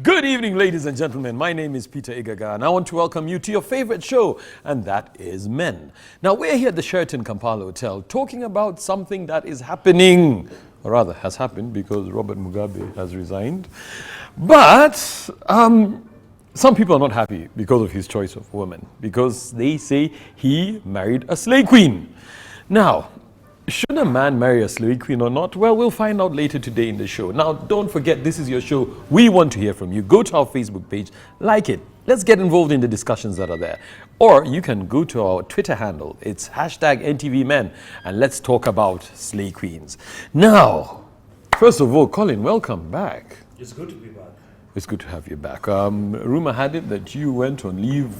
Good evening, ladies and gentlemen. My name is Peter Igaga, and I want to welcome you to your favorite show, and that is Men. Now, we're here at the Sheraton Kampala Hotel talking about something that is happening, or rather has happened because Robert Mugabe has resigned. But some people are not happy because of his choice of woman, because they say he married a slave queen. Now, should a man marry a slave queen or not? Well, we'll find out later today in the show. Now, don't forget, this is your show. We want to hear from you. Go to our Facebook page, like it. Let's get involved in the discussions that are there. Or you can go to our Twitter handle. It's hashtag NTV MEN, and let's talk about slave queens. Now, first of all, Colin, welcome back. It's good to be back. It's good to have you back. Rumor had it that you went on leave,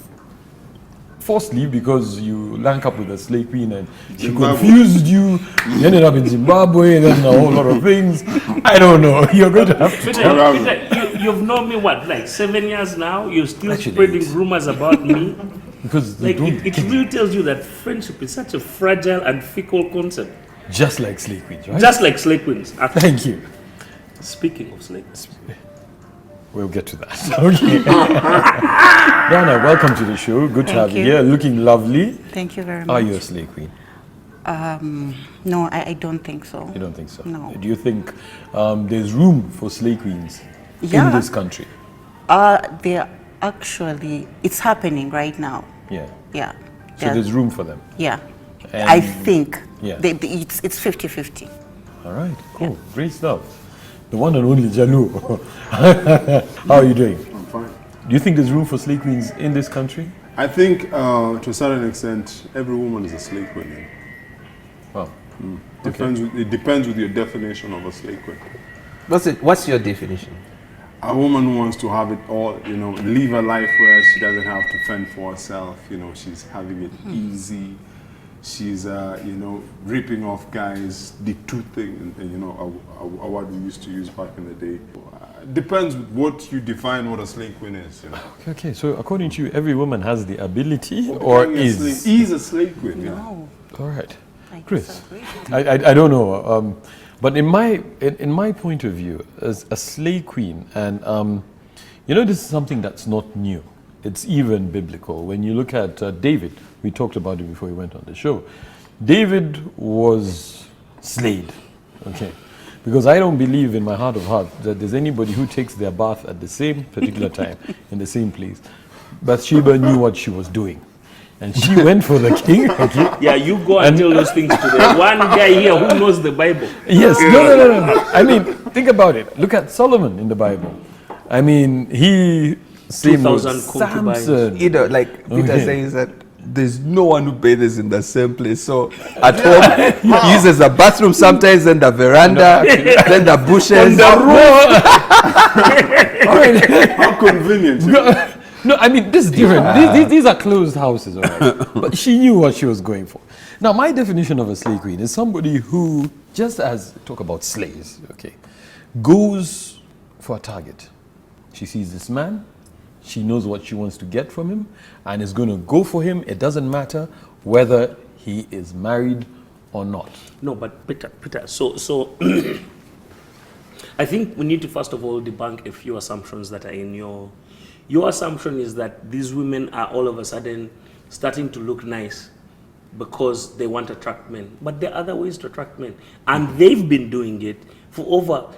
forced leave, because you linked up with a slave queen and she confused you. You ended up in Zimbabwe and then a whole lot of things. I don't know. You're going to have to Peter, you've known me, what, like 7 years now? You're still spreading rumors about me? Because like it really tells you that friendship is such a fragile and fickle concept. Just like slave queens, right? Just like slave queens. Thank you. Speaking of slave queens. We'll get to that. Okay. Dana, welcome to the show. Good to have you here. Looking lovely. Thank you very much. Are you a slave queen? No, I don't think so. You don't think so? No. Do you think there's room for slave queens in this country? They're actually, it's happening right now. Yeah. Yeah. So there's room for them? Yeah. And I think it's 50-50. All right, cool. Yeah. Great stuff. The one and only Janu. How are you doing? I'm fine. Do you think there's room for slave queens in this country? I think to a certain extent, every woman is a slave queen. Well, it depends with your definition of a slave queen. What's your definition? A woman who wants to have it all, live a life where she doesn't have to fend for herself. She's having it easy. She's, ripping off guys, the two thing, a word we used to use back in the day. Depends what you define what a slave queen is. Okay, so according to you, every woman has the ability or is a slave queen. No. All right. Chris, I don't know, but in my point of view, as a slave queen, and this is something that's not new. It's even biblical. When you look at David, we talked about it before we went on the show. David was slayed, okay? Because I don't believe in my heart of hearts that there's anybody who takes their bath at the same particular time in the same place. Bathsheba knew what she was doing. And she went for the king. Okay? Yeah, you go and tell those things to the one guy here who knows the Bible. Yes, no. I mean, think about it. Look at Solomon in the Bible. I mean, he... 2,000 concubines. Like Peter says that there's no one who bathes in the same place. So at home, he uses the bathroom sometimes, then the veranda, then the bushes. The road. How convenient. No, I mean, this is different. These are closed houses, all right? But she knew what she was going for. Now, my definition of a slave queen is somebody who, just as talk about slaves, okay, goes for a target. She sees this man. She knows what she wants to get from him and is going to go for him. It doesn't matter whether he is married or not. No, but Peter, so I think we need to first of all debunk a few assumptions that are in your assumption is that these women are all of a sudden starting to look nice because they want to attract men. But there are other ways to attract men. And they've been doing it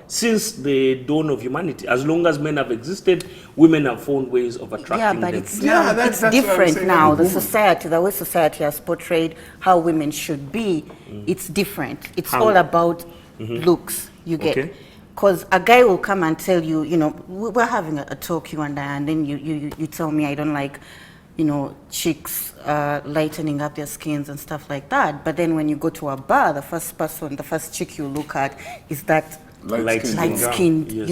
since the dawn of humanity. As long as men have existed, women have found ways of attracting them. It's different now. The way society has portrayed how women should be, it's different. It's all about looks, you get. Because a guy will come and tell you, we're having a talk, you and I, and then you tell me I don't like, chicks lightening up their skins and stuff like that. But then when you go to a bar, the first chick you look at is that light-skinned,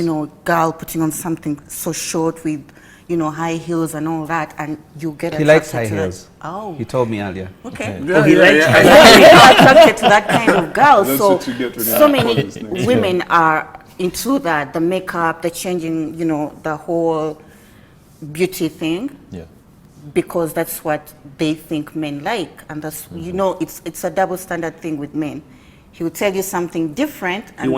girl putting on something so short with, high heels and all that, and you get attracted to that. He likes high heels. Oh. He told me earlier. Okay. He likes you get attracted to that kind of girl. That's So many women are into that, the makeup, the changing, the whole beauty thing. Yeah. Because that's what they think men like, and that's it's a double standard thing with men. He will tell you something different. And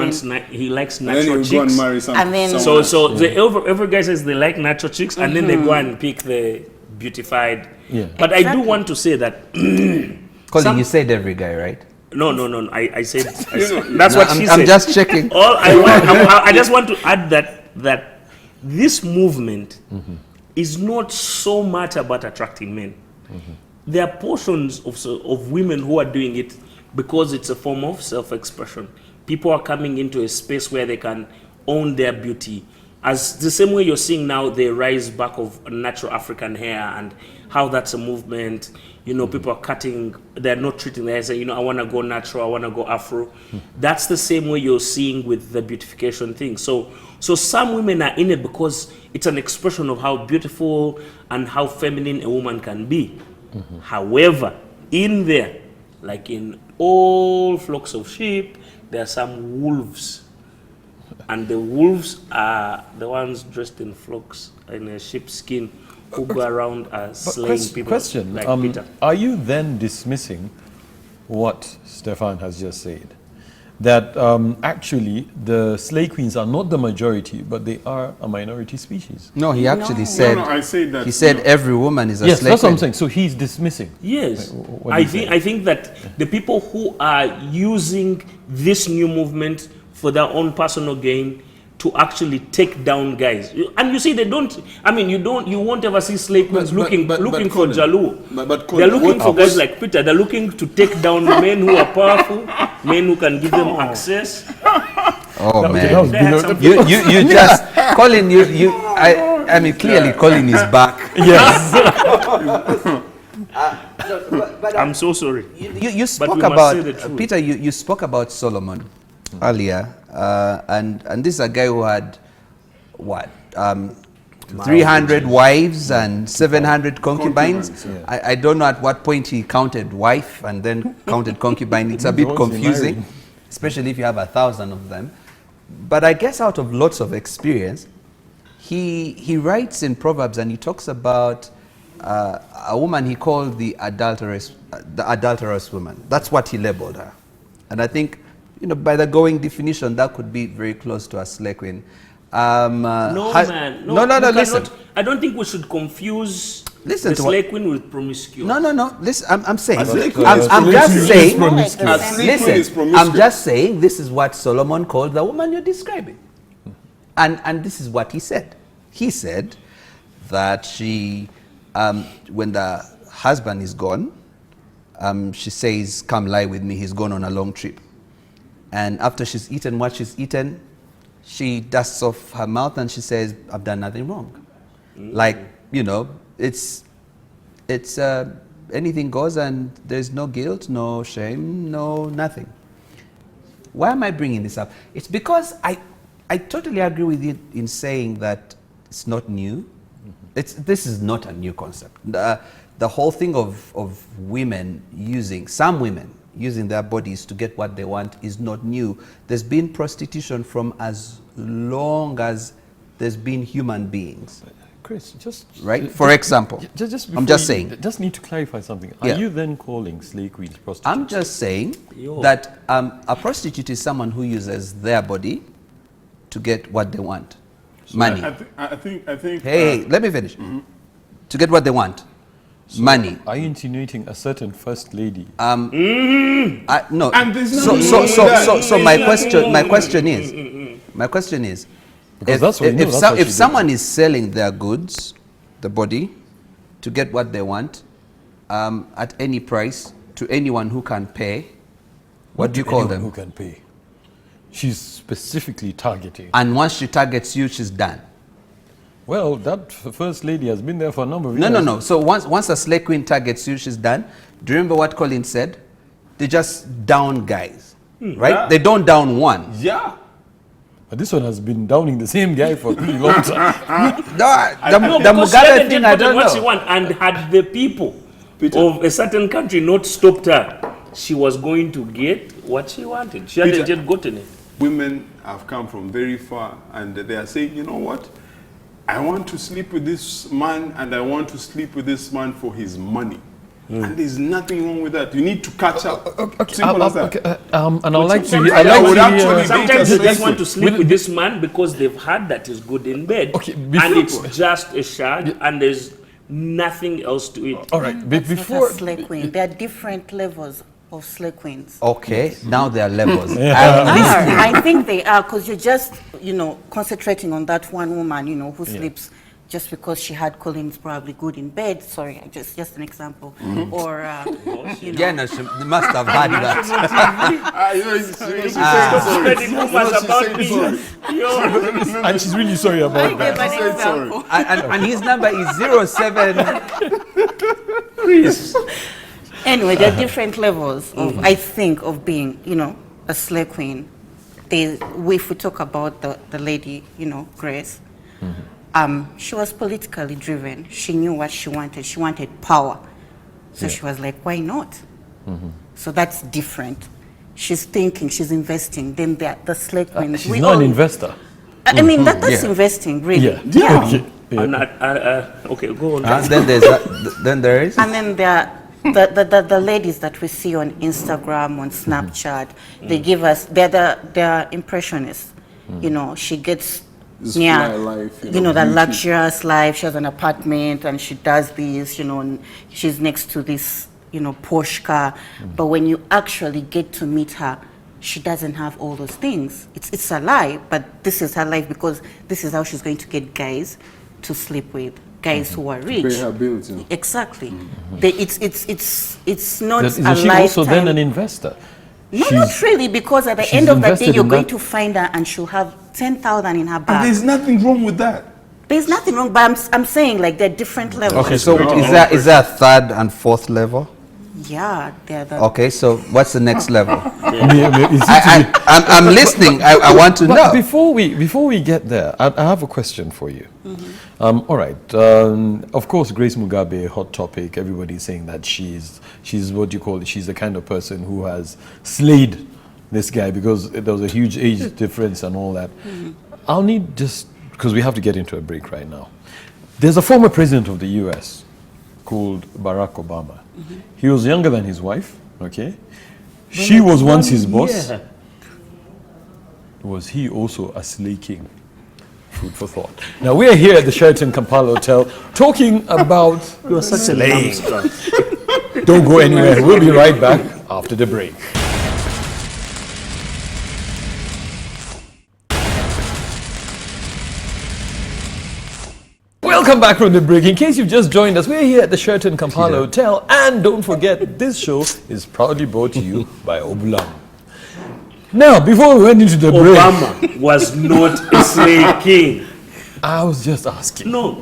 he likes And then natural you go and chicks. marry And then- someone So else. every guy says they like natural chicks, and then they go and pick the beautified. Yeah. But I do Exactly. want to say that Colin, you said every guy, right? no. I said that's what she I'm said. just checking. All I want, I just want to add that this movement is not so much about attracting men. There are portions of women who are doing it because it's a form of self-expression. People are coming into a space where they can own their beauty. As the same way you're seeing now the rise back of natural African hair and how that's a movement. You know, people are cutting, they're not treating their hair, saying, you know, I want to go natural, I want to go afro. That's the same way you're seeing with the beautification thing. So some women are in it because it's an expression of how beautiful and how feminine a woman can be. However, in there, like in all flocks of sheep, there are some wolves. And the wolves are the ones dressed in flocks in a sheep's skin who go around slaying people. Question, like Peter. are you then dismissing what Stefan has just said? That actually the slay queens are not the majority, but they are a minority species. No, he actually No. said. I say that. He said you know, every woman is a Yes, slave that's what I'm queen. saying. So he's dismissing. Yes, What do you say? I think that the people who are using this new movement for their own personal gain to actually take down guys, and you see they don't. I mean, you won't ever see slave queens looking for Colin, Jalu. but They're Colin, looking what- for guys like Peter. They're looking to take down men who are powerful, men who can give them access. Oh That man, was They had below- some- you just Colin. I mean, clearly Colin is back. Yes. I'm so sorry. You spoke we must about say the truth. Peter. You spoke about Solomon earlier, and this is a guy who had what 300 wives and 700 concubines. Concubines, I don't know at what point he counted wife and then counted concubine. It's a bit Those he confusing, married. especially if you have 1,000 of them. But I guess out of lots of experience, he writes in Proverbs and he talks about a woman he called the adulterous woman. That's what he labeled her. And I think, you know, by the going definition, that could be very close to a slay queen. No, man. No, we cannot- listen. I don't think we should confuse Listen the to what- slay queen with promiscuous. No. Listen, I'm saying. slay queen I'm is just promiscuous. saying. More like the same. Slay queen is Listen, promiscuous. I'm just saying this is what Solomon called the woman you're describing. And this is what he said. He said that she, when the husband is gone, she says, come lie with me, he's gone on a long trip. And after she's eaten what she's eaten, she dusts off her mouth and she says, I've done nothing wrong. Like, you know, it's anything goes and there's no guilt, no shame, no nothing. Why am I bringing this up? It's because I totally agree with you in saying that it's not new. This is not a new concept. The whole thing of some women using their bodies to get what they want is not new. There's been prostitution from as long as there's been human beings. Chris, just Right? For example, I'm just saying. Just need to clarify something. Yeah. Are you then calling slay queens prostitutes? I'm just saying Yo. that a prostitute is someone who uses their body to get what they want. Money. I think. Hey, let me finish. To get what they want. Money. Are you insinuating a certain first lady? No. And there's So, nothing so, wrong so, with that. so, so my question is, Because that's what we know, that's what if she someone is selling their goods, the body, to get what they want, at any price, to anyone who can pay, what do you call Anyone who them? can pay. She's specifically targeting. And once she targets you, she's done. Well, that first lady has been there for a number of years. No. So once a slay queen targets you, she's done. Do you remember what Colin said? They just down guys, right? Yeah. They don't down one. Yeah. But this one has been downing the same guy for a pretty long time. No, The because she Mugabe hadn't thing, yet I gotten don't what she know. want, and had the people Peter. of a certain country not stopped her, she was going to get what she wanted. She hadn't Peter. yet gotten it. Women have come from very far and they are saying, you know what? I want to sleep with this man and I want to sleep with this man for his money. And there's nothing wrong with that. You need to catch up. Okay, Simple as that. okay, and I'd like to. Sometimes I'd like I would to actually hear. Sometimes they just want to sleep Will- with this man because they've heard that he's good in bed. Okay, and before- it's just a shag and there's nothing else to it. All right, That's before. not a slay queen. There are different levels of slay queens. Okay, now there are levels. I think they are, because you're just, concentrating on that one woman, who sleeps just because she had Collins probably good in bed. Sorry, just an example. Or, Yeah, no, she must have had that. Spreading rumors about me. Yo. And she's really sorry about I that. gave an example. And his number is 07. Anyway, there are different levels of, I think, of being, a slay queen. If we talk about the lady, Grace, she was politically driven. She knew what she wanted. She wanted power. So she was like, why not? So that's different. She's thinking, she's investing. Then the slay queens. She's not an investor. I mean, that's investing, really. Yeah. Okay. And okay, go on. Then there is. And then there are the ladies that we see on Instagram, on Snapchat. They give us, they're impressionists. She gets This near, fly life, the beauty. luxurious life. She has an apartment and she does this, and she's next to this, Porsche car. But when you actually get to meet her, she doesn't have all those things. It's a lie, but this is her life because this is how she's going to get guys to sleep with, guys who are rich. Pay her bills. Exactly. It's not Is a she lifetime. also then an investor? No, not really, because at the she's end of the day, invested you're in going that- to find her and she'll have 10,000 in her And bag. there's nothing wrong with that. There's nothing wrong, but I'm saying like there are different levels. Okay, so Oh, is there a third and fourth level? Yeah, they're the. Okay, so what's the next level? Is it- I'm listening. I want to But know. before we get there, I have a question for you. All right. Of course, Grace Mugabe, hot topic. Everybody's saying that she's what you call it. She's the kind of person who has slayed this guy because there was a huge age difference and all that. I'll need just because we have to get into a break right now. There's a former president of the U.S. called Barack Obama. He was younger than his wife. Okay. She was once his boss. Yeah. Was he also a slay king? Food for thought. Now we're here at the Sheraton Kampala Hotel talking about You are such a slaying. numbskull. Don't go anywhere. We'll be right back after the break. Welcome back from the break. In case you've just joined us, we're here at the Sheraton Kampala Hotel, and don't forget, this show is proudly brought to you by Obulam. Now, before we went into the break, Obama was not a slave king. I was just asking. No.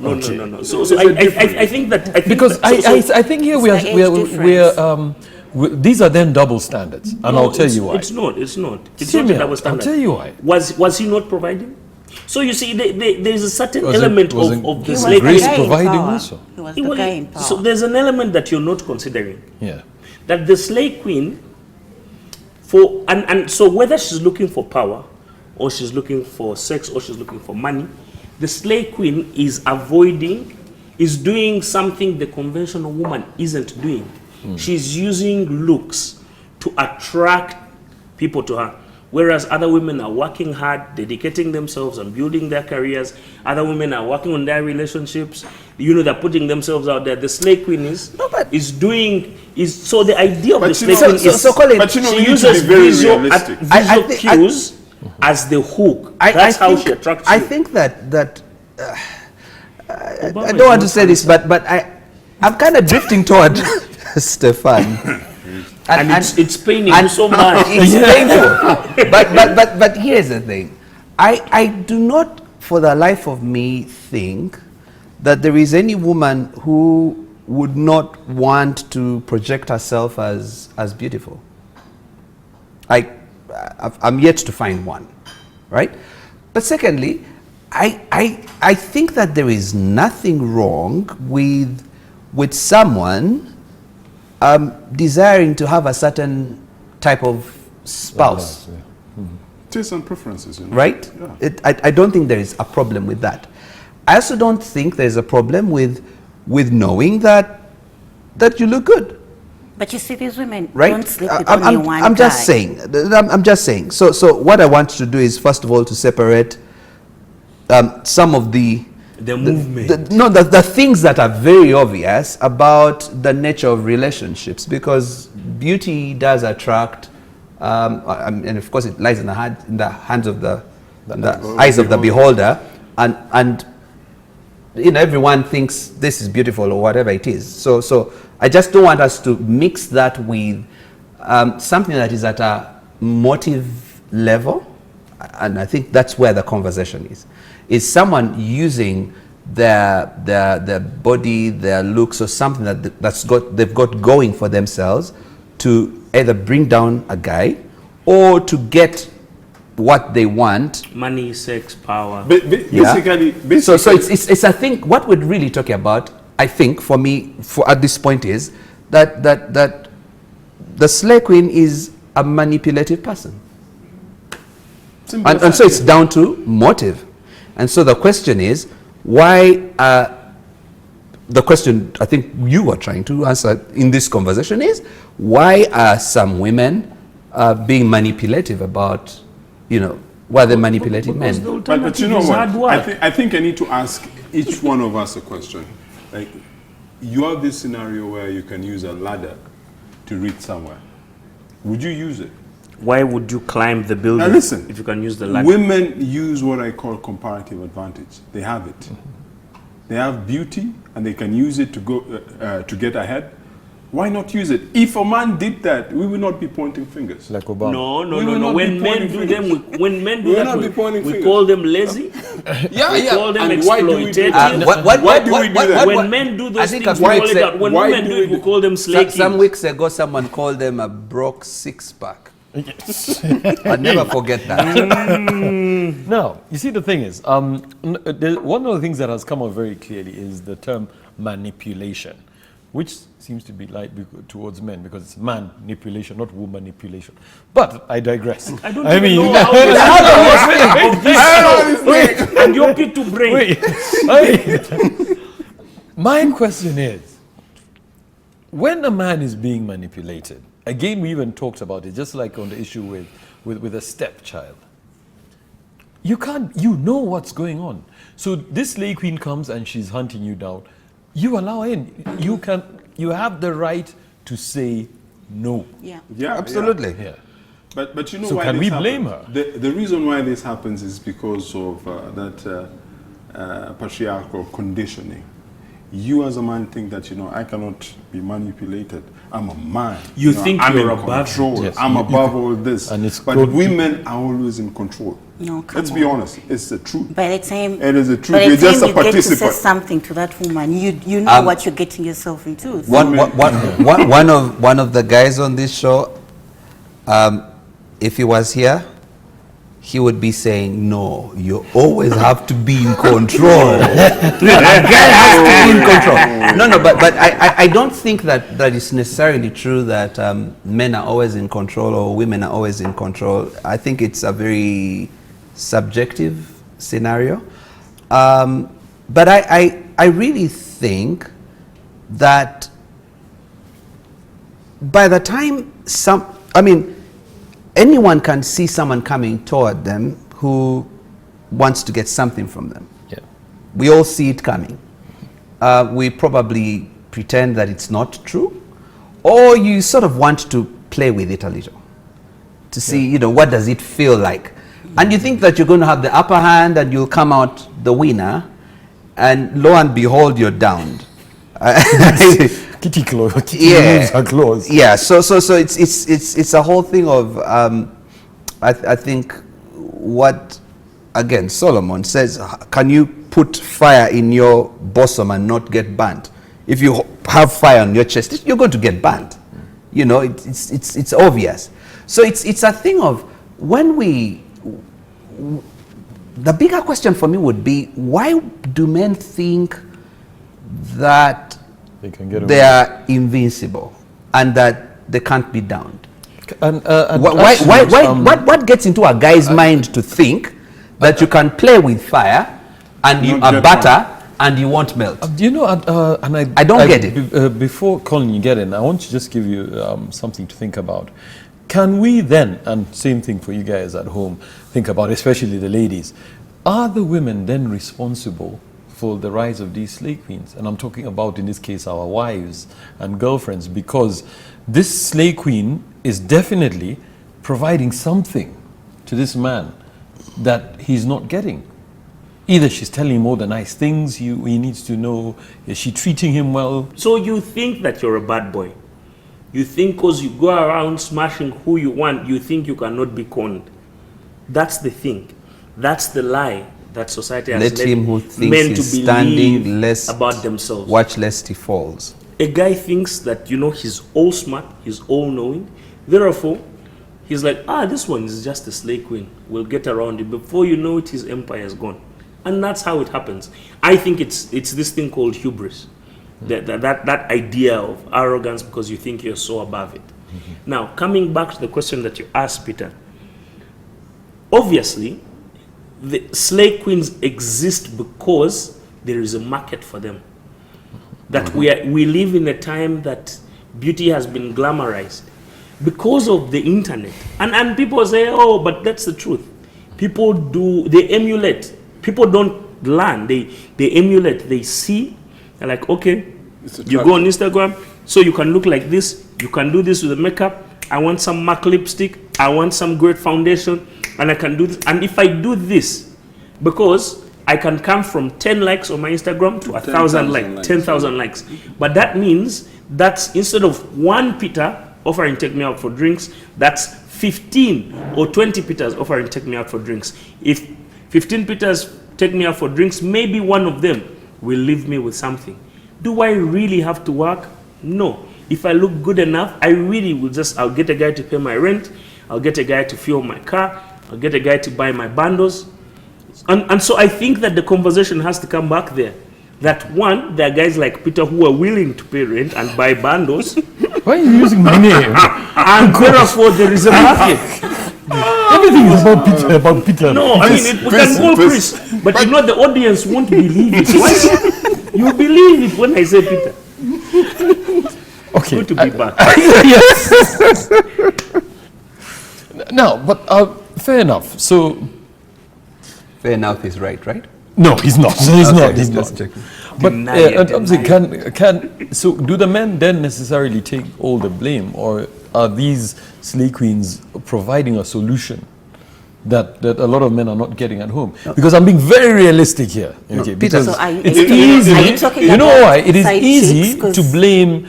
So It's a I think that Because I think here It's the age these are then double standards, and I'll tell you why. It's not. It's Hear not me a double out. standard. I'll tell you why. Was he not providing? So you see, there's a certain Was it- element was of it- the He was slave the Grace guy in providing power. also? He was He the was- guy in power. So there's an element that you're not considering. Yeah. That the slave queen, and so whether she's looking for power, or she's looking for sex, or she's looking for money, the slave queen is doing something the conventional woman isn't doing. She's using looks to attract people to her. Whereas other women are working hard, dedicating themselves and building their careers. Other women are working on their relationships. They're putting themselves out there. The slave queen is so the idea of But the you slave know- queen is so Colin, But you know, she we need to uses be very visual realistic. cues as the hook. That's how she attracts you. I think that I Obama don't want to is say this, but I'm kind of drifting toward Stefan. and it's paining you so much. It's painful. But here's the thing. I do not, for the life of me, think that there is any woman who would not want to project herself as beautiful. I'm yet to find one, right? But secondly, I think that there is nothing wrong with someone desiring to have a certain type of spouse, Tastes and preferences, right? Yeah. I don't think there is a problem with that. I also don't think there's a problem with knowing that that you look good. But you see, these women Right? don't sleep with only one I'm guy. just saying. I'm just saying. So what I want to do is, first of all, to separate some of the movement. the things that are very obvious about the nature of relationships, because beauty does attract, and of course it lies in the hands of the eyes of the beholder, and everyone thinks this is beautiful or whatever it is. So I just don't want us to mix that with something that is at a motive level, and I think that's where the conversation is someone using their body, their looks, or something they've got going for themselves to either bring down a guy or to get what they want. Money, sex, power. Basically, so it's a thing. What we're really talking about, I think, for me, at this point, is that the slay queen is a manipulative person, and so it's down to motive. And so the question is, why? The question I think you were trying to answer in this conversation is, why are some women being manipulative about, why they're manipulating men? But you know what? I think I need to ask each one of us a question. Like, you have this scenario where you can use a ladder to reach somewhere. Would you use it? Why would you climb the building? Now listen, if you can use the ladder? Women use what I call comparative advantage. They have it. They have beauty, and they can use it to go to get ahead. Why not use it? If a man did that, we will not be pointing fingers. Like Obama. No. When men do that, we call them lazy. We call them exploitative. Why do we do that? When men do those things, we few call weeks it out. When women do it, we call them slaking. Some weeks ago, someone called them a broke six-pack. I'll never forget that. Now, you see, the thing is, one of the things that has come out very clearly is the term manipulation, which seems to be light towards men because it's man manipulation, not woman manipulation. But I digress. I don't even know how this and you're picked to brain. My question is, when a man is being manipulated, again, we even talked about it, just like on the issue with a stepchild. You know what's going on. So this slay queen comes and she's hunting you down. You allow her in. You have the right to say no. Yeah. Absolutely. Yeah. But you know So why can this we blame her? The reason why this happens is because of that patriarchal conditioning. You as a man think that, I cannot be manipulated. I'm a man. You think I'm you're in above control. Yes. I'm above all this. And it's but good. women are always in control. No, come Let's be on. honest. It's the truth. By the time, It is the truth. by the You're just time a you get to say participant. something to that woman, you know what you're getting yourself into. So One of the guys on this show, if he was here, he would be saying, no, you always have to be in control. A guy has to be in control. No, but I don't think that it's necessarily true that men are always in control or women are always in control. I think it's a very subjective scenario. But I really think that by the time anyone can see someone coming toward them who wants to get something from them. Yeah. We all see it coming. We probably pretend that it's not true, or you sort of want to play with it a little to see, what does it feel like? And you think that you're going to have the upper hand and you'll come out the winner, and lo and behold, you're downed. Kitty claws. Yeah. Claws. Yeah. So it's a whole thing of I think what again Solomon says. Can you put fire in your bosom and not get burnt? If you have fire on your chest, you're going to get burnt. It's obvious. So it's a thing of when we. The bigger question for me would be, why do men think that they are invincible and that they can't be downed? What gets into a guy's mind to think that you can play with fire and you are butter and you won't melt. You know, and I don't get it. Before Colin, you get in, I want to just give you something to think about. Can we then, and same thing for you guys at home, think about, especially the ladies, are the women then responsible for the rise of these slave queens? And I'm talking about, in this case, our wives and girlfriends, because this slave queen is definitely providing something to this man that he's not getting. Either she's telling him all the nice things he needs to know, is she treating him well? So you think that you're a bad boy. You think because you go around smashing who you want, you think you cannot be conned. That's the thing. That's the lie that society has Let led him who thinks men to he's believe standing less about themselves. watch lest he falls. A guy thinks that, you know, he's all smart, he's all knowing. Therefore, he's like, this one is just a slave queen. We'll get around it. Before you know it, his empire is gone. And that's how it happens. I think it's this thing called hubris. That idea of arrogance because you think you're so above it. Now, coming back to the question that you asked, Peter. Obviously, the slave queens exist because there is a market for them. That we live in a time that beauty has been glamorized because of the internet. And people say, oh, but that's the truth. People they emulate. People don't learn, they emulate, they see, they're like, okay, you go on Instagram, so you can look like this, you can do this with the makeup, I want some MAC lipstick, I want some great foundation, and I can do this. And if I do this, because I can come from 10 likes on my Instagram to 1,000 likes, 10,000 likes. But that means that's instead of one Peter offering take me out for drinks, that's 15 or 20 Peters offering take me out for drinks. If 15 Peters take me out for drinks, maybe one of them will leave me with something. Do I really have to work? No. If I look good enough, I really will I'll get a guy to pay my rent, I'll get a guy to fuel my car, I'll get a guy to buy my bundles. And so I think that the conversation has to come back there. That one, there are guys like Peter who are willing to pay rent and buy bundles. Why are you using my name? And therefore there is a market. Everything is about Peter. No, I mean, we can call Chris, but you know the audience won't believe it. Why? You believe it when I say Peter. Okay. Good to be back. Yes. Now, but fair enough. So, Fair enough is right? no, he's not. He's Okay, not. He's just not. checking. But Deny it, I'm saying, so do the men then necessarily take all the blame, or are these slave queens providing a solution that a lot of men are not getting at home? Because I'm being very realistic here. Okay, because So are you- it's are you- easy. are you talking You know about why? It is side easy chicks? 'Cause- to blame.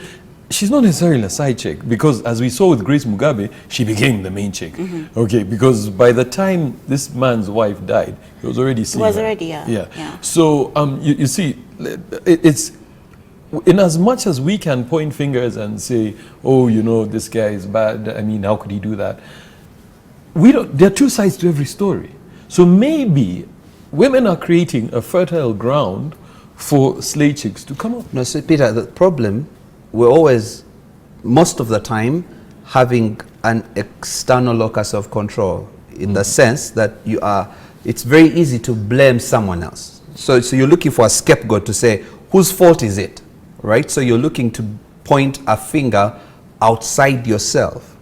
She's not necessarily a side chick, because as we saw with Grace Mugabe, she became the main chick. Okay, because by the time this man's wife died, he was already seeing was her. already, yeah. So you see, it's in as much as we can point fingers and say, oh, you know, this guy is bad. I mean, how could he do that? There are two sides to every story. So maybe women are creating a fertile ground for slave chicks to come up. No, so Peter, the problem, we're always, most of the time, having an external locus of control, in the sense that it's very easy to blame someone else. So you're looking for a scapegoat to say, whose fault is it, right? So you're looking to point a finger outside yourself.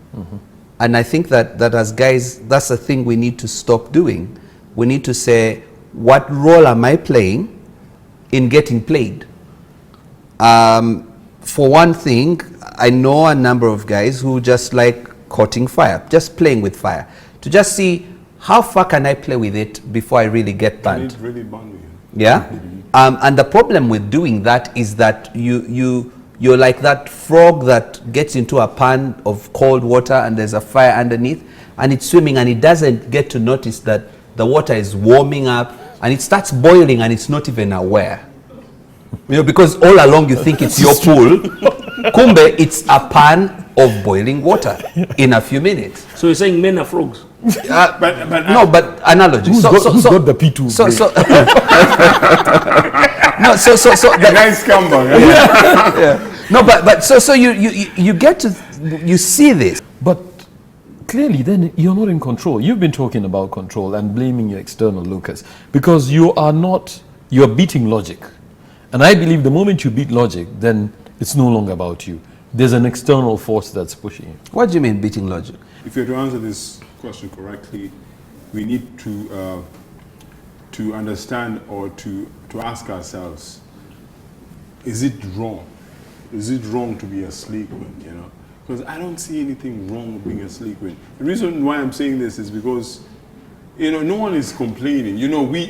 And I think that as guys, that's the thing we need to stop doing. We need to say, what role am I playing in getting played? For one thing, I know a number of guys who just like courting fire, just playing with fire, to just see how far can I play with it before I really get burned. It really burned me. Yeah? And the problem with doing that is that you're like that frog that gets into a pan of cold water and there's a fire underneath and it's swimming and it doesn't get to notice that the water is warming up and it starts boiling and it's not even aware. You know, because all along you think it's your pool. Kumbe, it's a pan of boiling water in a few minutes. So you're saying men are frogs? But analogy. Who's got the P2? The guy's come back. Yeah. No, but so you get to, you see this. But clearly then you're not in control. You've been talking about control and blaming your external locus because you're beating logic. And I believe the moment you beat logic, then it's no longer about you. There's an external force that's pushing you. What do you mean beating logic? If you're to answer this question correctly, we need to understand or to ask ourselves, is it wrong? Is it wrong to be a slave queen, you know? Because I don't see anything wrong with being a slave queen. The reason why I'm saying this is because, you know, no one is complaining. You know, we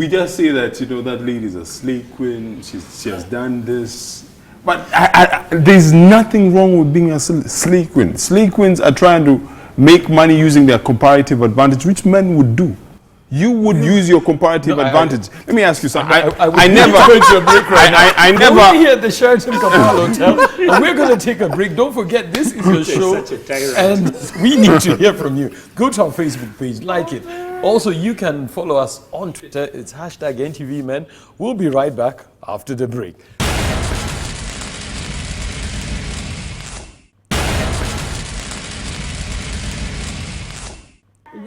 just say that, you know, that lady is a slave queen, she has done this. But there's nothing wrong with being a slave queen. Slave queens are trying to make money using their comparative advantage, which men would do. You would use your comparative advantage. Let me ask you something. I never go to a break right now. I never. We're here at the Sheraton Kampala Hotel, and we're going to take a break. Don't forget, this is your show, and we need to hear from you. Go to our Facebook page, like it. Also, you can follow us on Twitter. It's hashtag NTV MEN. We'll be right back after the break.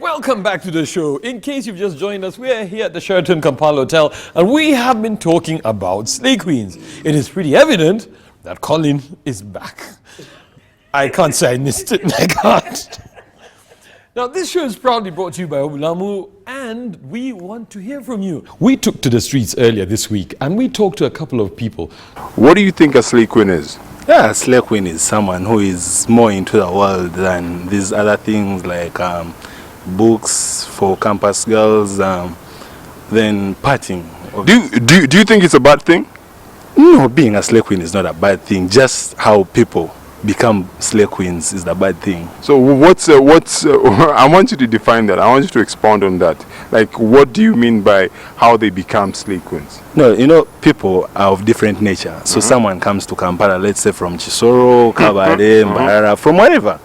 Welcome back to the show. In case you've just joined us, we are here at the Sheraton Kampala Hotel, and we have been talking about slay queens. It is pretty evident that Colin is back. I can't say I missed it. I can't. Now, this show is proudly brought to you by Obulamu, and we want to hear from you. We took to the streets earlier this week, and we talked to a couple of people. What do you think a slay queen is? Yeah, a slay queen is someone who is more into the world than these other things like books for campus girls, then partying. Do you think it's a bad thing? No, being a slay queen is not a bad thing. Just how people become slay queens is the bad thing. So what's I want you to define that. I want you to expound on that. Like, what do you mean by how they become slay queens? No, you know, people are of different nature. So someone comes to Kampala, let's say from Chisoro, Kabale, Mbarara, from wherever.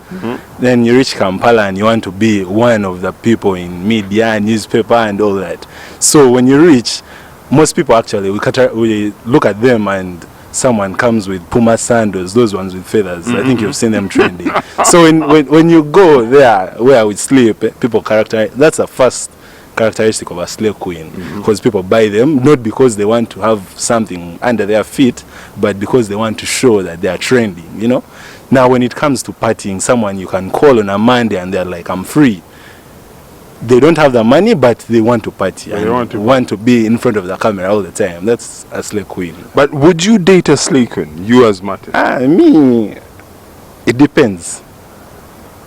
Then you reach Kampala and you want to be one of the people in media, newspaper and all that. So when you reach, most people actually, we look at them and someone comes with Puma sandals, those ones with feathers. I think you've seen them trending. So when you go there where we sleep, people characterize, that's the first characteristic of a slave queen, because people buy them not because they want to have something under their feet, but because they want to show that they are trending, you know. Now when it comes to partying, someone you can call on a Monday and they're like, I'm free. They don't have the money, but they want to party. They and want to be in front of the camera all the time. That's a slave queen. But would you date a slave queen, you as Martin? Me, it depends.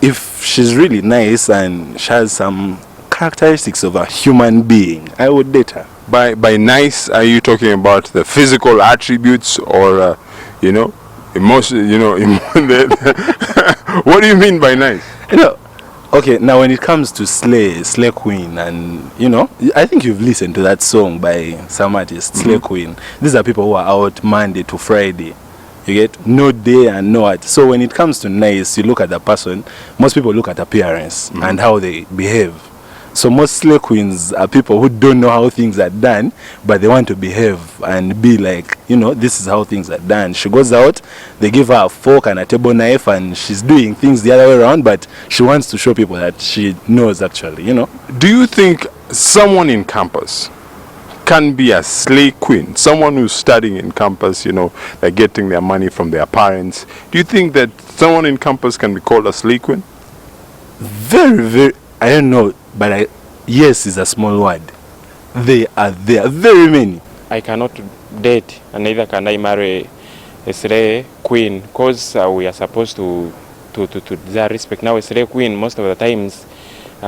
If she's really nice and she has some characteristics of a human being, I would date her. By nice, are you talking about the physical attributes or, you know, emotion? You know, what do you mean by nice? You know, okay, now when it comes to slay queen, and you know, I think you've listened to that song by some artist, Slay Queen. These are people who are out Monday to Friday. You get no day and no what. So when it comes to nice, you look at the person. Most people look at appearance and how they behave. So most slay queens are people who don't know how things are done, but they want to behave and be like, you know, this is how things are done. She goes out, they give her a fork and a table knife, and she's doing things the other way around, but she wants to show people that she knows actually, you know. Do you think someone in campus can be a slay queen? Someone who's studying in campus, you know, they're getting their money from their parents. Do you think that someone in campus can be called a slay queen? Very, very, I don't know, but yes is a small word. They are there, very many. I cannot date, and neither can I marry a slay queen, because we are supposed to deserve respect. Now a slay queen, most of the times,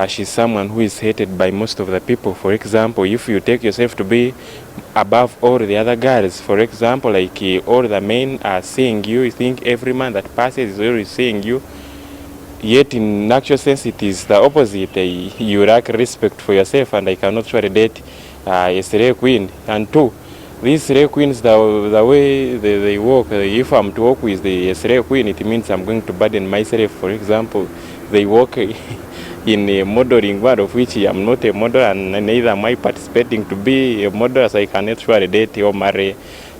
she's someone who is hated by most of the people. For example, if you take yourself to be above all the other girls, for example, like all the men are seeing you, you think every man that passes is always seeing you. Yet in actual sense it is the opposite. You lack respect for yourself, and I cannot actually date a slay queen. And two, these slay queens, the way they walk, if I'm to walk with the slay queen, it means I'm going to burden myself. For example, they walk in a modeling world of which I am not a model, and neither am I participating to be a model, so I cannot actually date or marry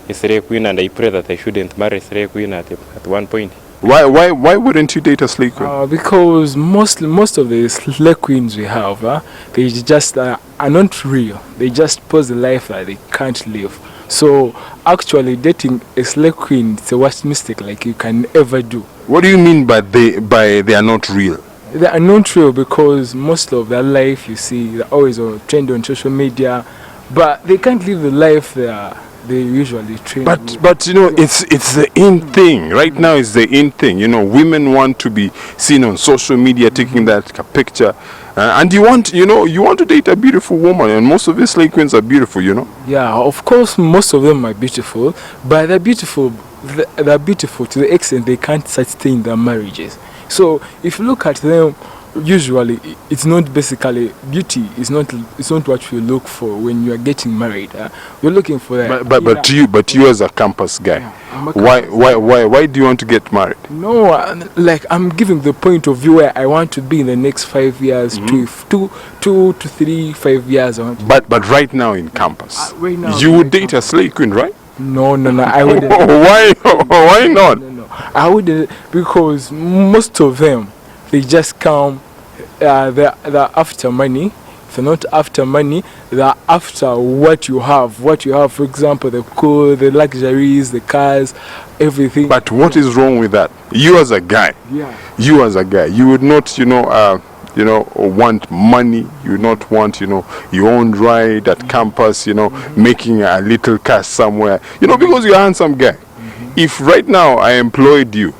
a slay queen, and I pray that I shouldn't marry a slay queen at one point. Why wouldn't you date a slay queen? Because most of the slay queens we have, they just are not real. They just pose the life that they can't live. So actually dating a slay queen is the worst mistake like you can ever do. What do you mean by they are not real? They are not real because most of their life, you see, they're always on trend on social media, but they can't live the life they usually train. But you know, it's the in thing right now. It's the in thing. You know, women want to be seen on social media taking that picture, and you want to date a beautiful woman, and most of these slay queens are beautiful. You know. Yeah, of course, most of them are beautiful, but they're beautiful. They're beautiful to the extent they can't sustain their marriages. So if you look at them, usually it's not basically beauty. It's not what you look for when you are getting married. You're looking for that. But you as a campus guy, why do you want to get married? No, like I'm giving the point of view where I want to be in the next 5 years, 2 to 3, 5 years. But right now in campus, right now, you would date a slay queen, right? No, I wouldn't. Why not? No, I wouldn't, because most of them, they just come, they're after money. If they're not after money, they're after what you have. For example, the luxuries, the cars, everything. But what is wrong with that? You as a guy, you would not, want money. You would not want, your own ride at campus, making a little cash somewhere, because you're a handsome guy. If right now I employed you,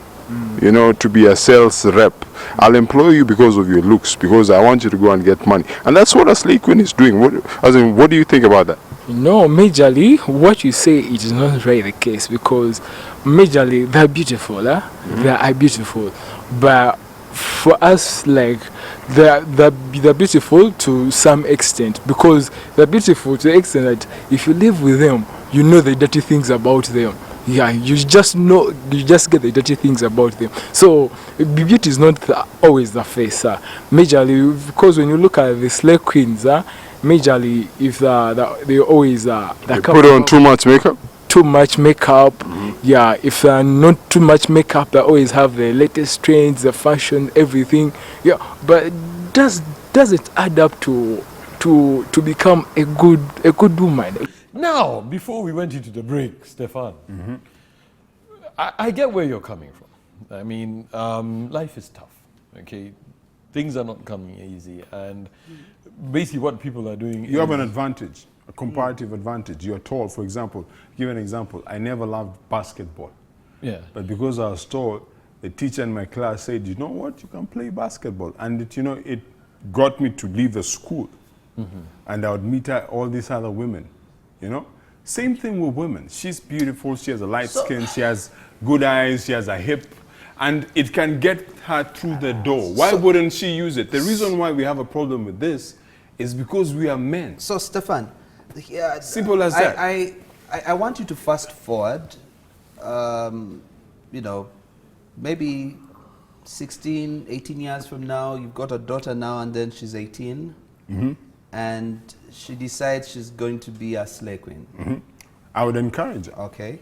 to be a sales rep, I'll employ you because of your looks, because I want you to go and get money. And that's what a slay queen is doing. What do you think about that? No, majorly, what you say it is not really the case, because majorly they're beautiful, they are beautiful. But for us, like, they're beautiful to some extent, because they're beautiful to the extent that if you live with them, you know the dirty things about them. Yeah, you just get the dirty things about them. So beauty is not always the face. Majorly, because when you look at the slay queens, majorly if they always they put on too much makeup. Yeah, if they're not too much makeup, they always have the latest trends, the fashion, everything. Yeah, but does it add up to become a good woman? Now, before we went into the break, Stefan, I get where you're coming from. I mean, life is tough, okay? Things are not coming easy, and basically what people are doing You have an advantage, a comparative advantage. You're tall, for example. Give an example. I never loved basketball. Yeah. But because I was tall, the teacher in my class said, you know what, you can play basketball. And it got me to leave the school. And I would meet all these other women. Same thing with women. She's beautiful, she has a light skin, she has good eyes, she has a hip, and it can get her through the door. Why wouldn't she use it? The reason why we have a problem with this is because we are men. So, Stefan, simple as that. I want you to fast forward, maybe 16, 18 years from now, you've got a daughter now, and then she's 18. And she decides she's going to be a slay queen. I would encourage her. Okay.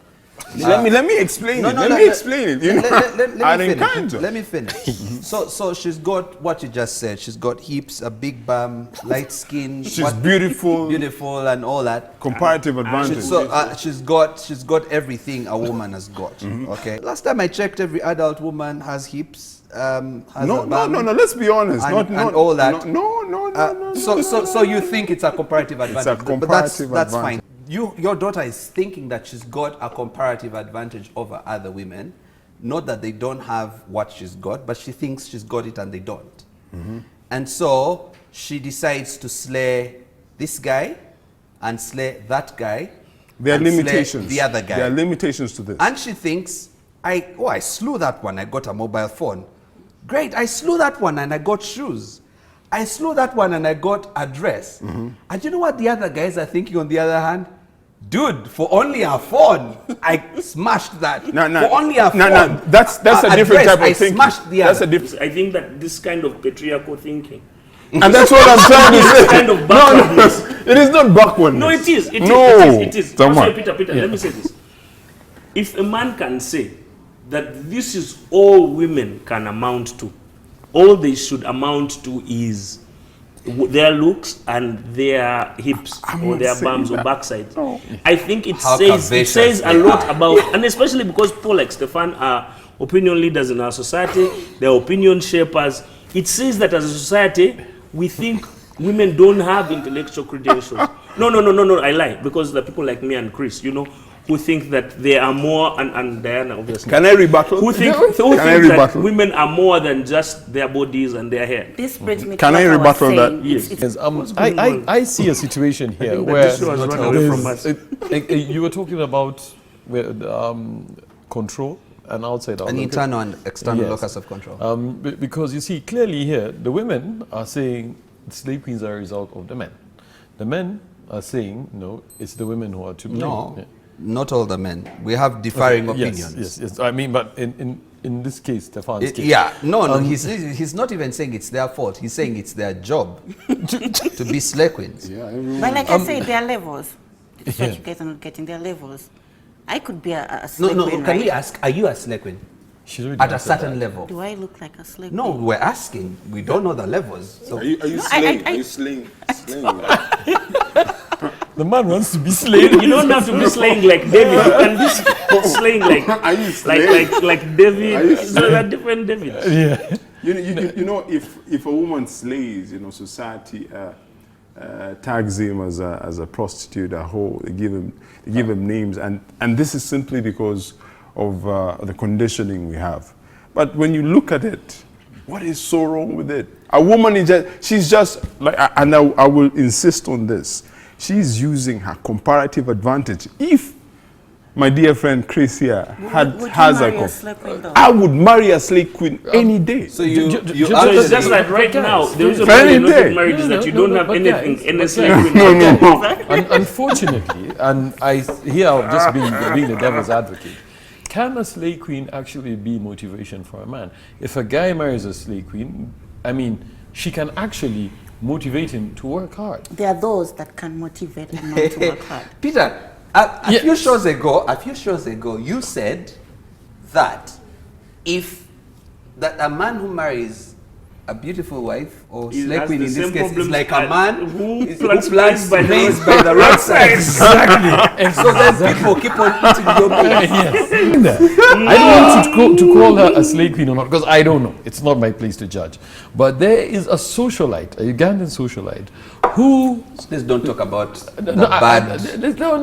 Let me explain it. Let me explain it. I'd encourage her. Let me finish. So she's got what you just said. She's got hips, a big bum, light skin. She's beautiful. Beautiful and all that. Comparative advantage. She's got everything a woman has got. Okay. Last time I checked, every adult woman has hips. No. Let's be honest. And all that. No. So you think it's a comparative advantage? It's a comparative that's advantage. fine. Your daughter is thinking that she's got a comparative advantage over other women. Not that they don't have what she's got, but she thinks she's got it and they don't. And so she decides to slay this guy and slay that guy. There are limitations. The other guy. There are limitations to this. And she thinks, I slew that one, I got a mobile phone. Great, I slew that one and I got shoes. I slew that one and I got a dress. And you know what the other guys are thinking on the other hand? Dude, for only a phone, I smashed that. For only a phone. That's a different type of thinking. Smashed the other. I think that this kind of patriarchal thinking. And that's what I'm trying to say. Kind of backwardness. It is not backwardness. No, it is. It No. is. It is. Sorry, Peter, let me say this. If a man can say that this is all women can amount to. All they should amount to is their looks and their hips or their bums or backsides. No. I think it says a lot about, and especially because Paul like Stefan are opinion leaders in our society, they're opinion shapers. It says that as a society, we think women don't have intellectual credentials. No, I lie, because there are people like me and Chris, you know, who think that they are more, and Diana obviously. Can I rebuttal? Who think that women are more than just their bodies and their hair. This brings me to Can I rebuttal that? Yes. I see a situation here where you were talking about control and outside. An internal and external locus of control. Because you see clearly here, the women are saying the slave queens are a result of the men. The men are saying, no, it's the women who are to blame. No. Yeah. Not all the men. We have differing opinions. Yes. I mean, but in this case, Stefan's case. Yeah, no, he's not even saying it's their fault. He's saying it's their job to be slave queens. Yeah, but like I said, there are levels. It's what you guys are not getting. There are levels. I could be a slave queen, Can we ask, are you a slave queen? At a certain level. Do I look like a slave queen? No, we're asking. We don't know the levels. So. Are you slaying? The man wants to be slain. You don't have to be slaying like David. You can be slaying like David. So there are different Davids. Yeah. You know, if a woman slays, you know, society tags him as a prostitute, a whore. They give him names, and this is simply because of the conditioning we have. But when you look at it, what is so wrong with it? A woman is she's just like, and I will insist on this. She's using her comparative advantage. If my dear friend Chris here has a slave queen, I would marry a slave queen any day. So it's just like right now, the reason why you're not married is that you don't have anything in a slave queen. No. Unfortunately, and here I've just being the devil's advocate. Can a slave queen actually be motivation for a man? If a guy marries a slave queen, I mean, she can actually motivate him to work hard. There are those that can motivate a man to work hard. Peter, a few shows ago, you said that that a man who marries a beautiful wife or slave queen in this case is like a man who plants maize by the roadside. Exactly. So then people keep on eating your meat. Yes. I don't want to call her a slave queen or not, because I don't know. It's not my place to judge. But there is a socialite, a Ugandan socialite, who... Please don't talk about bad... No.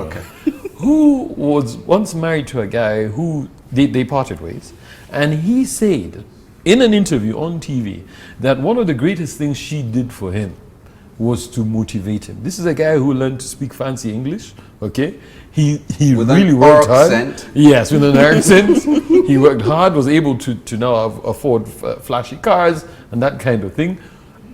Okay. Who was once married to a guy who they parted ways, and he said in an interview on TV that one of the greatest things she did for him was to motivate him. This is a guy who learned to speak fancy English, okay? He really worked hard. Accent. Yes, with an accent. He worked hard, was able to now afford flashy cars and that kind of thing.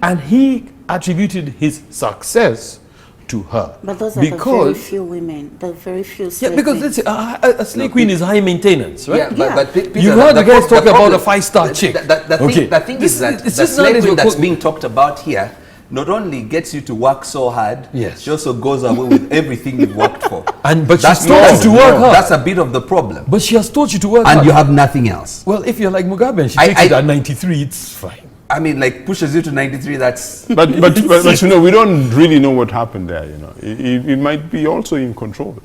And he attributed his success to her. But those are the very few women, the very few slave because let's say, a slave queen is high maintenance, right? Yeah, but Peter, you heard the guys talk about a 5-star chick. The thing is that the slave queen that's being talked about here not only gets you to work so hard, she also goes away with everything you've worked for. But she's taught you to work hard. That's a bit of the problem. But she has taught you to work hard. And you have nothing else. Well, if you're like Mugabe and she takes it at 93, it's fine. I mean, like, pushes you to 93, that's... But you know, we don't really know what happened there, you know. It might be also in control.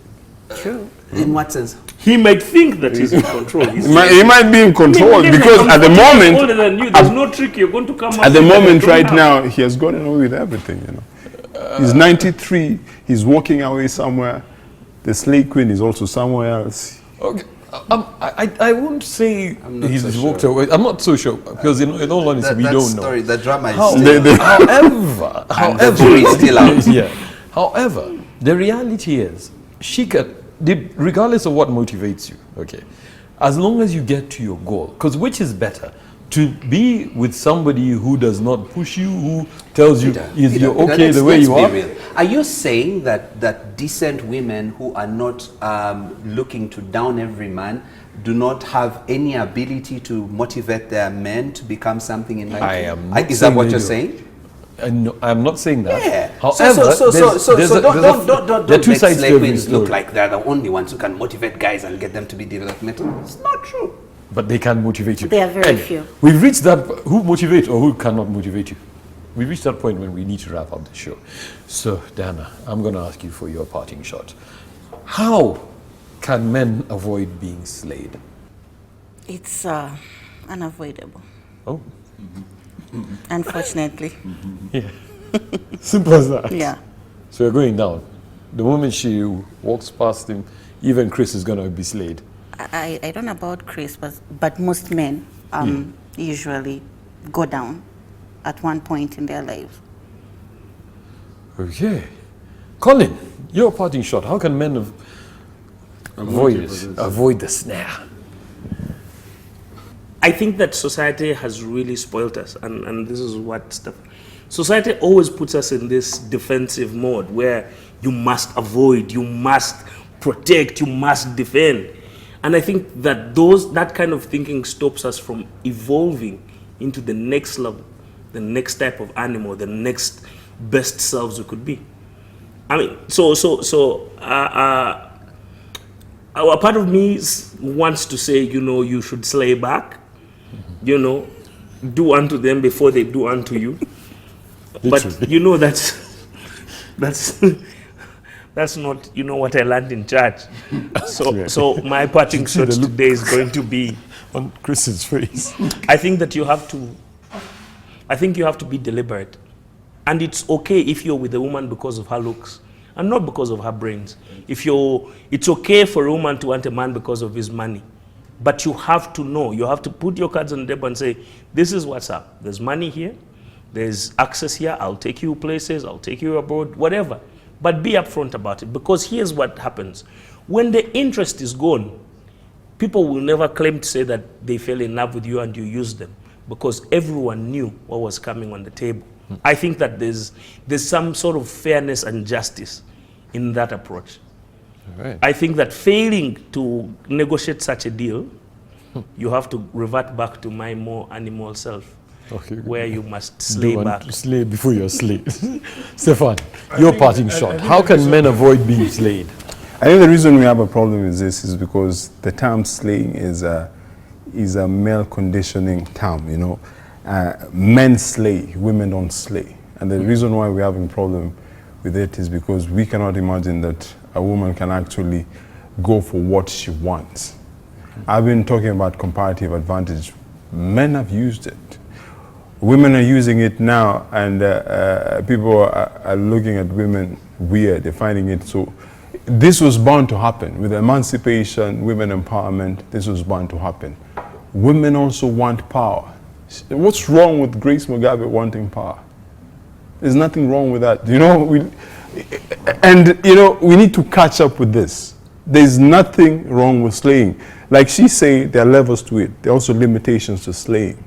True. In what sense? He might think that he's in control. He might be in control because at the moment... older than you, there's no trick you're going to come up at the moment right now, he has gotten away with everything, you know. He's 93, he's walking away somewhere. The slave queen is also somewhere else. Okay. I won't say he's walked away. I'm not so sure because in all honesty we don't know. The drama is However, the reality is she can, regardless of what motivates you, okay, as long as you get to your goal. Because which is better? To be with somebody who does not push you, who tells you you're okay the way you are? Real. Are you saying that decent women who are not looking to down every man do not have any ability to motivate their men to become something in life? I am not. Is that what you're saying? No, I'm not saying that. Yeah. However, Don't there are two make sides to slave every queens look story. like they're the only ones who can motivate guys and get them to be developmental. It's not true. But they can motivate you. There are very And few. We've reached that. Who motivate or who cannot motivate you? We reached that point when we need to wrap up the show. So, Dana, I'm going to ask you for your parting shot. How can men avoid being slayed? It's unavoidable, Oh, unfortunately. yeah. Simple as that. Yeah. So you're going down. The moment she walks past him, even Chris is going to be slayed. I don't know about Chris, but most men usually go down at one point in their lives. Okay. Colin, your parting shot. How can men avoid the snare? I think that society has really spoiled us, and this is what stuff. Society always puts us in this defensive mode where you must avoid, you must protect, you must defend. And I think that that kind of thinking stops us from evolving into the next level, the next type of animal, the next best selves we could be. I mean, a part of me wants to say, you should slay back, do unto them before they do unto you. But that's not what I learned in church. So my parting shot today is going to be on Chris's face. I think you have to be deliberate. And it's okay if you're with a woman because of her looks and not because of her brains. It's okay for a woman to want a man because of his money. But you have to know, you have to put your cards on the table and say, this is what's up. There's money here, there's access here, I'll take you places, I'll take you abroad, whatever. But be upfront about it, because here's what happens. When the interest is gone, people will never claim to say that they fell in love with you and you used them, because everyone knew what was coming on the table. I think that there's some sort of fairness and justice in that approach. Right. I think that failing to negotiate such a deal, you have to revert back to my more animal self, where you must slay back. Slay before you're slayed. Stefan, your parting shot. How can men avoid being slayed? I think the reason we have a problem with this is because the term slaying is a male conditioning term, men slay, women don't slay. And the reason why we're having a problem with it is because we cannot imagine that a woman can actually go for what she wants. I've been talking about comparative advantage. Men have used it. Women are using it now, and people are looking at women weird. They're finding it so. This was bound to happen. With emancipation, women empowerment, this was bound to happen. Women also want power. What's wrong with Grace Mugabe wanting power? There's nothing wrong with that. We need to catch up with this. There's nothing wrong with slaying. Like she said, there are levels to it. There are also limitations to slaying.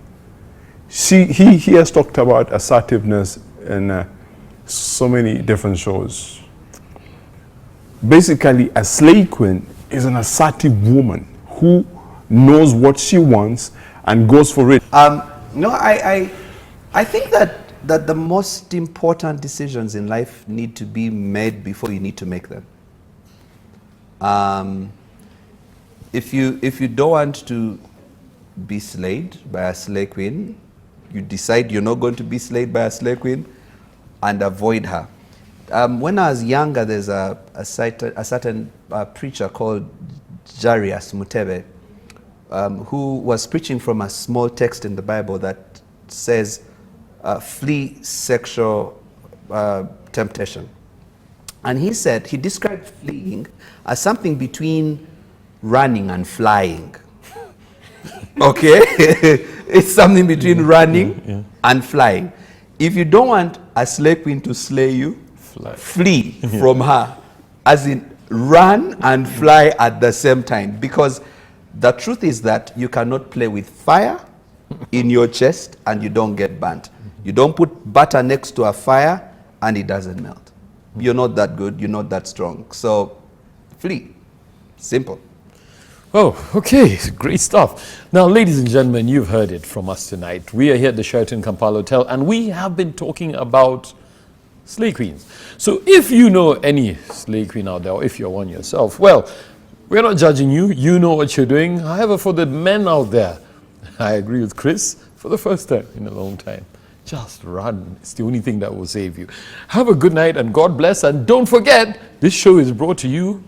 He has talked about assertiveness in so many different shows. Basically, a slave queen is an assertive woman who knows what she wants and goes for it. I think that the most important decisions in life need to be made before you need to make them. If you don't want to be slayed by a slave queen, you decide you're not going to be slayed by a slave queen and avoid her. When I was younger, there's a certain preacher called Jarius Mutebe, who was preaching from a small text in the Bible that says, flee sexual temptation. And he said, he described fleeing as something between running and flying. Okay? It's something between running and flying. If you don't want a slave queen to slay you, flee from her. As in, run and fly at the same time. Because the truth is that you cannot play with fire in your chest and you don't get burnt. You don't put butter next to a fire and it doesn't melt. You're not that good, you're not that strong. So, flee. Simple. Oh, okay, great stuff. Now, ladies and gentlemen, you've heard it from us tonight. We are here at the Sheraton Kampala Hotel, and we have been talking about slay queens. So if you know any slay queen out there, or if you're one yourself, well, we're not judging you. You know what you're doing. However, for the men out there, I agree with Chris, for the first time in a long time, just run. It's the only thing that will save you. Have a good night and God bless. And don't forget, this show is brought to you